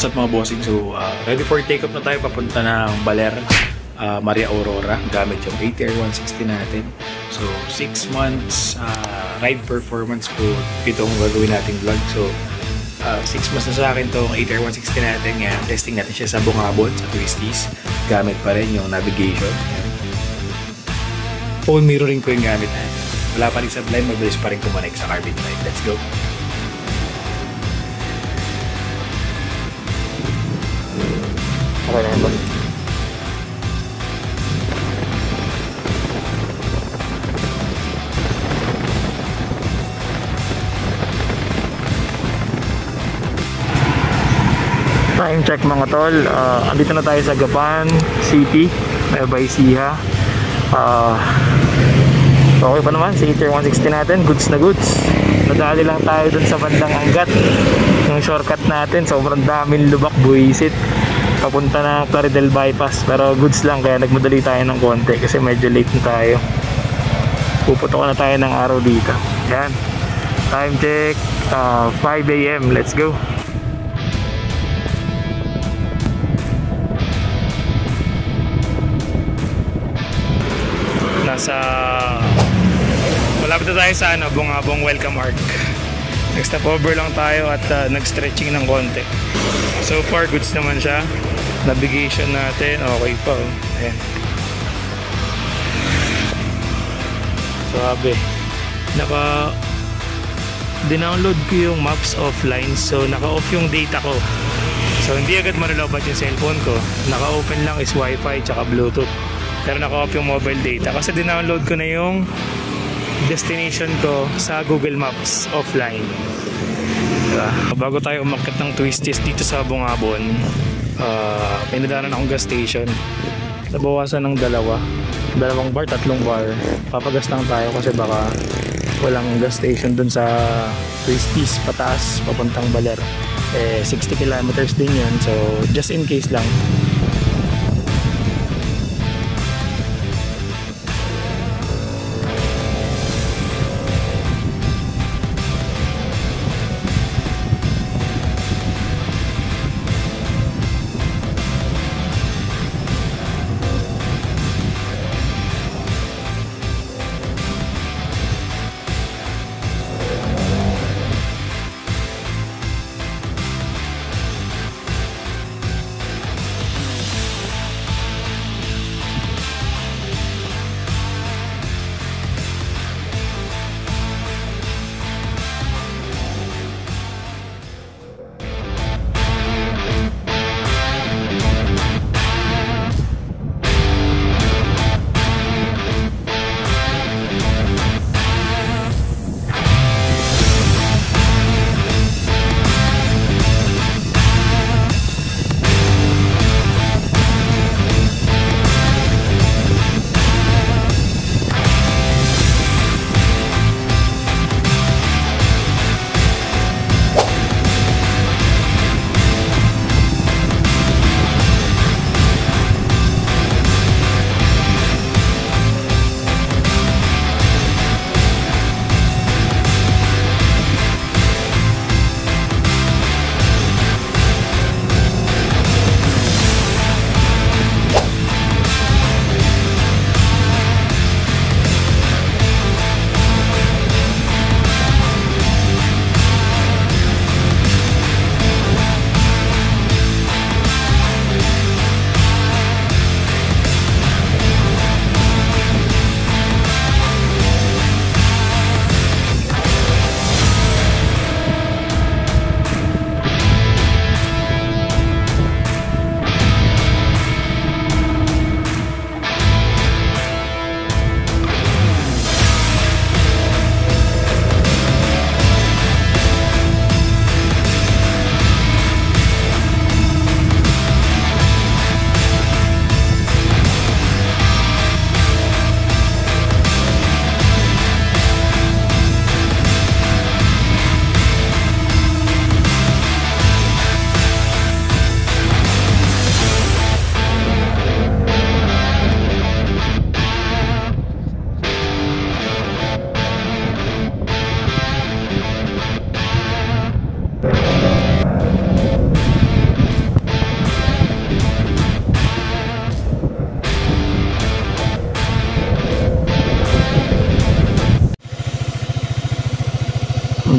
What's up mga bossing? So, ready for take-off na tayo papunta ng Baler, Maria Aurora gamit yung ATR 160 natin. So, 6 months ride performance po itong gagawin nating vlog. So, 6 months na sa akin itong ATR 160 natin. Ngayon, testing natin siya sa Bungabon, sa Twisties. Gamit pa rin yung navigation. Phone mirroring po yung gamit natin. Wala pa rin sa blind, mabilis pa rin kumonek sa carbon light. Let's go! Okay na ba? Time check mga tol. Andito na tayo sa Gapan City, Nueva Ecija. Okay pa naman, si ATR 160 natin, goods na goods. Nadali lang tayo dun sa bandang Angat. Yung shortcut natin, sobrang daming lubak, buwisit. Papunta na Claridel Bypass, pero goods lang, kaya nagmadali tayo ng konti kasi medyo late na tayo. Puputok na tayo ng araw dito. Yan, time check 5 AM, let's go. Malapit na tayo sa Bungabong Welcome Arc. Nag-stop over lang tayo at nag-stretching ng konti. So far goods naman siya. Navigation natin okay pa. Ayan. Sabi dinownload ko yung maps offline, so naka-off yung data ko. So hindi agad marilobat yung cellphone ko. Naka-open lang is wifi tsaka bluetooth. Pero naka-off yung mobile data kasi dinownload ko na yung destination ko sa Google Maps offline. Diba? Bago tayo umakyat ng Twisties dito sa Bungabon, pinadaanan akong gas station. Nabawasan ng dalawang bar, 3 bar. Papagas lang tayo kasi baka walang gas station dun sa Twisties pataas papuntang Baler. 60 kilometers din yun, so just in case lang.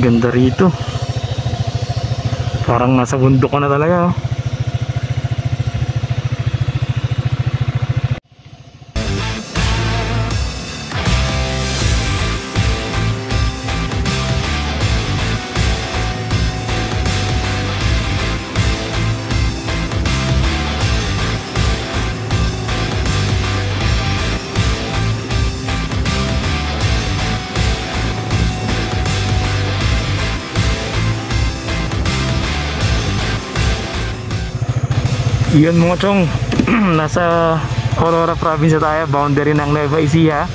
Ganda rito. Parang nasa bundok ka na talaga, oh. Yun mga chong, nasa Aurora Province tayo, boundary ng Nueva Ecija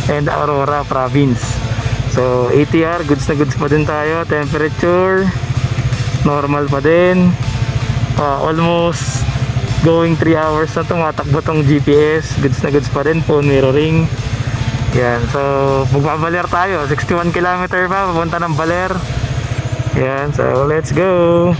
and Aurora Province. So ATR, goods na goods pa din tayo. Temperature normal pa din. Almost going 3 hours na tumatakbo tong GPS. Goods na goods pa din. Phone mirroring. Yan, so magbabaler tayo, 61 km pa papunta ng Baler. Yan, so let's go.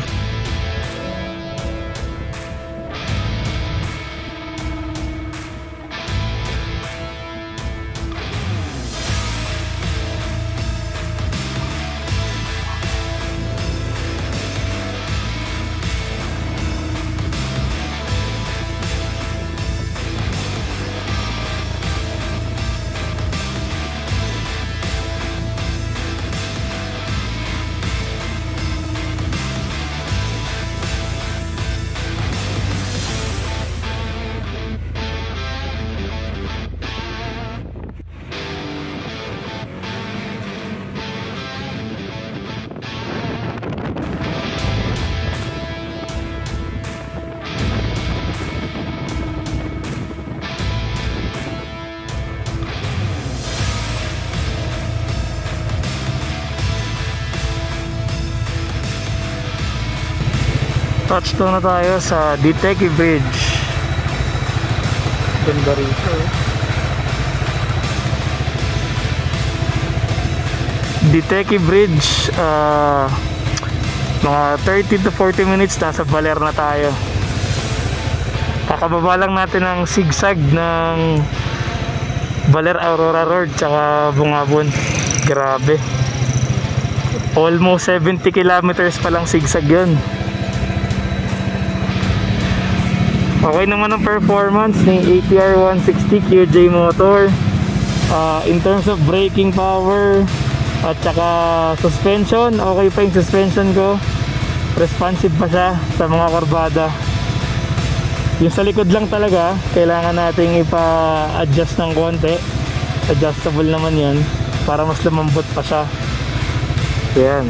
Touchdown na tayo sa Diteki Bridge. Ganda rito. Diteki Bridge, mga 30 to 40 minutes nasa Baler na tayo. Kakababa lang natin ang sigsag ng Baler Aurora Road tsaka Bungabon. Grabe, almost 70 kilometers pa lang sigsag yun. Okay naman ang performance ni ATR 160 QJ motor. In terms of braking power at saka suspension, okay pa yung suspension ko. Responsive pa siya sa mga kurbada. Yung sa likod lang talaga, kailangan nating ipa-adjust ng konti. Adjustable naman yan para mas lumambot pa siya. Yan.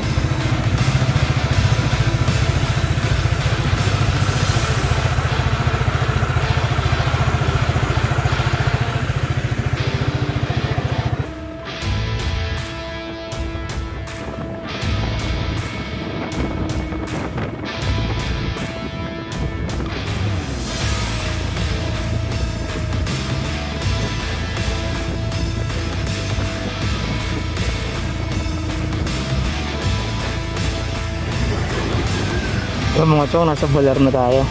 So mga chong, nasa Baler na tayo.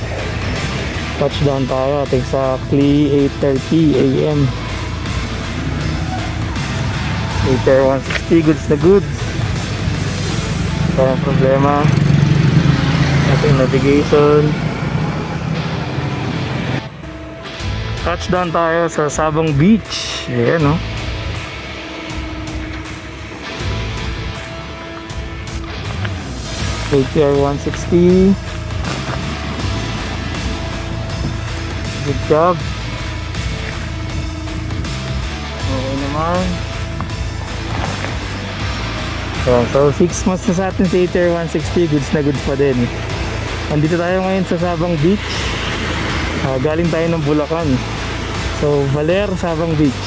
Touchdown tayo at exactly 8:30 AM. ATR 160, goods na goods. Walang problema. Ating navigation. Touchdown tayo sa Sabang Beach. Ayan, no? ATR 160. Good job. Okay naman. So 6 months na sa atin si ATR 160. Goods na goods pa din. Andito tayo ngayon sa Sabang Beach. Galing tayo ng Bulacan. So Baler, Sabang Beach.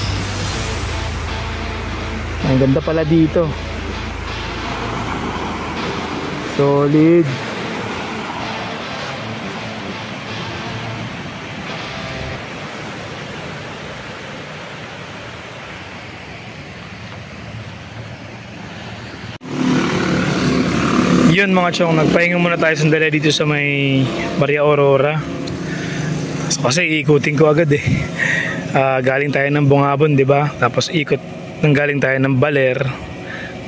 Ang ganda pala dito. Solid. Yun mga chong, nagpahinga muna tayo sandali dito sa may Maria Aurora. So, kasi iikutin ko agad eh. Galing tayo ng Bungabon, di ba? Tapos ikot nang galing tayo ng Baler.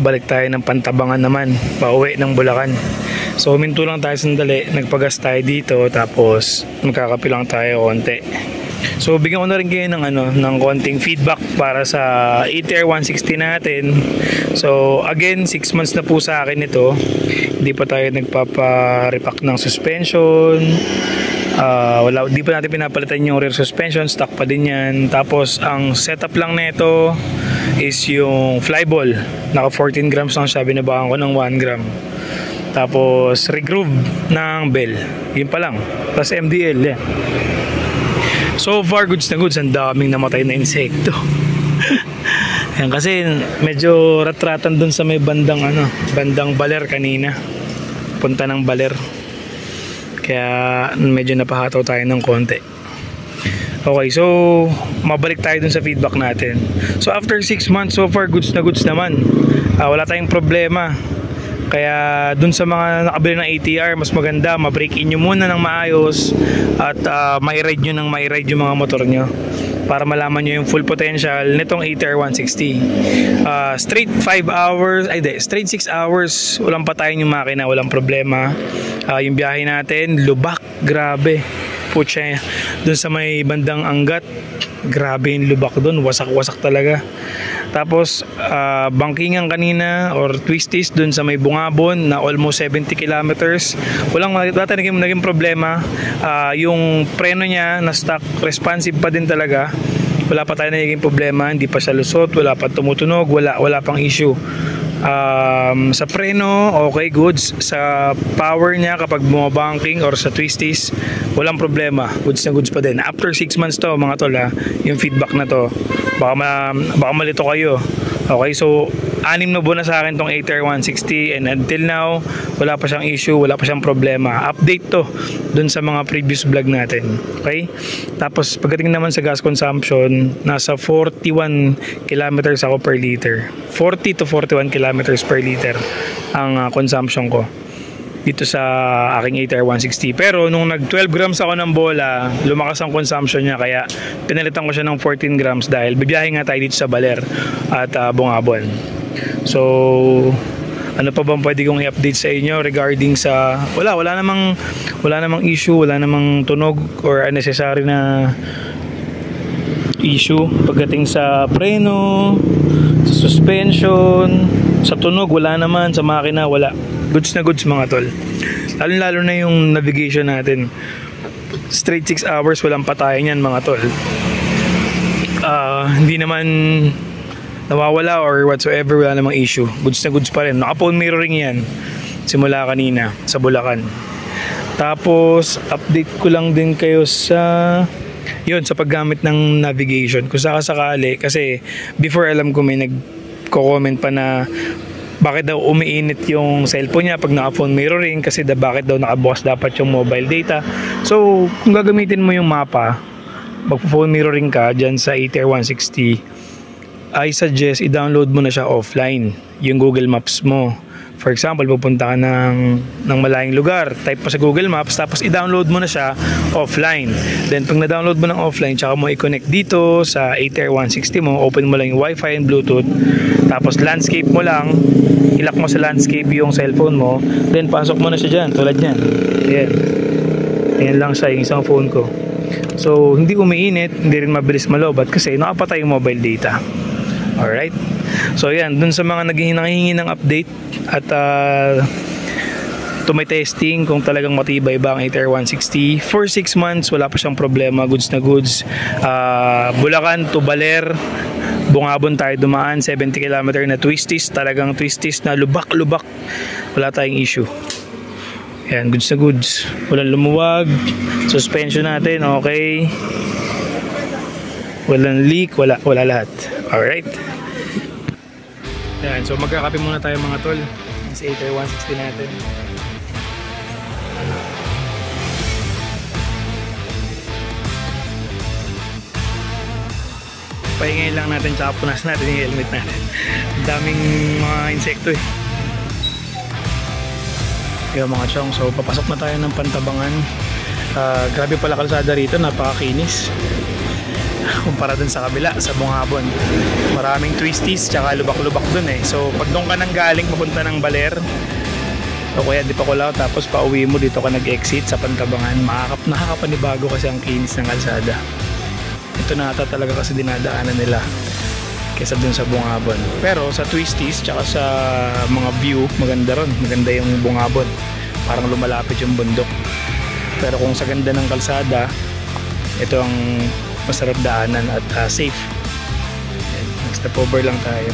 balik tayo ng Pantabangan naman, pauwi ng Bulacan. So huminto lang tayo sandali, nagpagas tayo dito, tapos magkakape lang tayo konti. So bigyan ko na rin kayo ng konting feedback para sa ATR 160 natin. So again, 6 months na po sa akin ito. Hindi pa tayo nagpapa-repack ng suspension. Di pa natin pinapalitan yung rear suspension, stock pa din yan. Tapos ang setup lang nito is yung flyball. Naka 14 grams lang siya, binabahan ko ng 1 gram. Tapos regroove ng bell, yun pa lang. Plus MDL yan. So far, goods na goods. Ang daming namatay na insekto. Yan, kasi medyo ratratan dun sa may bandang Baler kanina. Punta ng Baler. Kaya medyo napahataw tayo ng konti. Okay, so mabalik tayo dun sa feedback natin. So after 6 months, so far goods na goods naman. Wala tayong problema. Kaya dun sa mga nakabili ng ATR, mas maganda ma-break in nyo muna ng maayos at ma-ride nyo ng ma-ride yung mga motor nyo para malaman nyo yung full potential nitong ATR 160. Straight 5 hours, straight 6 hours, walang patayin yung makina, walang problema. Yung biyahe natin, lubak, grabe. Putya, dun sa may bandang Angat, grabe yung lubak dun, wasak-wasak talaga. Tapos bangkingan kanina or twisties dun sa may Bungabon na almost 70 kilometers. Wala tayong naging problema. Yung preno niya na stock, responsive pa din talaga. Wala pa tayo naging problema, hindi pa siya lusot, wala pa tumutunog, wala pang issue. Sa preno, okay, goods. Sa power niya kapag bumabanking or sa twisties, walang problema, goods na goods pa din. After 6 months to mga tol, yung feedback na to, baka malito kayo. Okay, so 6 na buwan na sa akin tong ATR 160 and until now wala pa siyang issue, wala pa siyang problema. Update to dun sa mga previous vlog natin. Okay, tapos pagdating naman sa gas consumption, nasa 41 kilometers ako per liter. 40 to 41 kilometers per liter ang consumption ko dito sa aking ATR 160. Pero nung nag 12 grams ako ng bola, lumakas ang consumption niya, kaya pinalitan ko siya ng 14 grams dahil bibiyahe nga tayo dito sa Baler at Bungabon. So ano pa bang pwede kong i-update sa inyo regarding sa wala namang issue, wala namang tunog or unnecessary na issue pagdating sa preno, sa suspension, sa tunog wala naman, sa makina wala. Goods na goods mga tol. Lalo na yung navigation natin. Straight 6 hours, walang patayan yan mga tol. Hindi naman nawawala or whatsoever, wala namang issue. Goods na goods pa rin. Naka-phone mirroring yan simula kanina sa Bulacan. Tapos update ko lang din kayo sa sa paggamit ng navigation. Kung sakasakali, kasi before alam ko may nagko-comment pa na bakit daw umiinit yung cellphone niya pag naka-phone mirroring, kasi bakit daw nakabukas dapat yung mobile data. So kung gagamitin mo yung mapa, mag-phone mirroring ka dyan sa ATR 160, I suggest i-download mo na siya offline, yung Google Maps mo. For example, pupunta ka ng malayong lugar, type mo sa Google Maps, tapos i-download mo na siya offline. Then pag na-download mo ng offline, tsaka mo i-connect dito sa ATR 160 mo, open mo lang yung Wi-Fi and Bluetooth, tapos landscape mo lang, ilak mo sa landscape yung cellphone mo, then pasok mo na siya dyan, tulad yan. Ayan lang siya, yung isang phone ko. So hindi umiinit, hindi rin mabilis malobat kasi nakapatay yung mobile data. Alright, so yan, dun sa mga nanghihingi ng update at may testing kung talagang matibay ba ang ATR 160 for 6 months, wala pa siyang problema, goods na goods. Bulacan to Baler, Bungabon tayo dumaan, 70 km na twisties, talagang twisties na lubak-lubak, wala tayong issue. Yan, goods na goods, walang lumuwag, suspension natin okay, walang leak, wala lahat. Alright, yan, so magkakape muna tayo mga tol sa ATR 160 natin. Pahingayin lang natin, tsaka punas natin yung helmet natin. Daming mga insekto eh. Yung mga chong, so papasok na tayo ng Pantabangan. Grabe pala kalsada rito, napakakinis. kumpara dun sa kabila, sa Bungabon. Maraming twisties tsaka lubak-lubak dun eh. So pag doon ka nang galing papunta ng Baler o kaya di pa Kulao tapos pauwi mo dito ka nag-exit sa Pantabangan, nakakapanibago kasi ang kinis ng kalsada. Ito na ata talaga kasi dinadaanan nila kaysa dun sa Bungabon. Pero sa twisties tsaka sa mga view, maganda ron. Maganda yung Bungabon. Parang lumalapit yung bundok. Pero kung sa ganda ng kalsada, ito ang masarap daanan at safe. Step over lang tayo.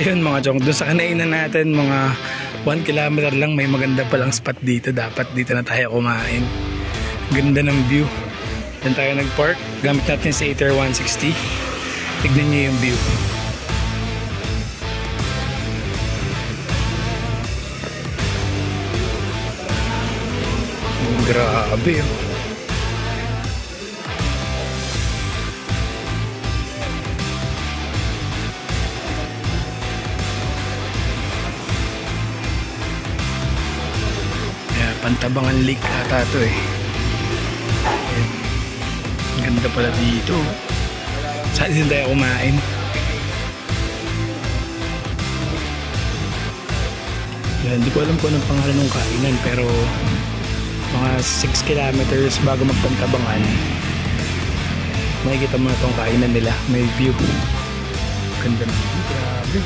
Ayun mga chong, doon sa kanainan natin mga 1 kilometer lang may maganda palang spot dito. Dapat dito na tayo kumain. Ganda ng view. Diyan tayo nag-park. Gamit natin si ATR 160. Tignan nyo yung view. Grabe oh. Pantabangan Lake ata ito eh. Ang ganda pala dito. Saan din tayo kumain? Yan, hindi ko alam kung anong pangalan ng kainan pero mga 6 kilometers bago magpantabangan makikita mo na itong kainan nila. May view. Ganda na. Grabe.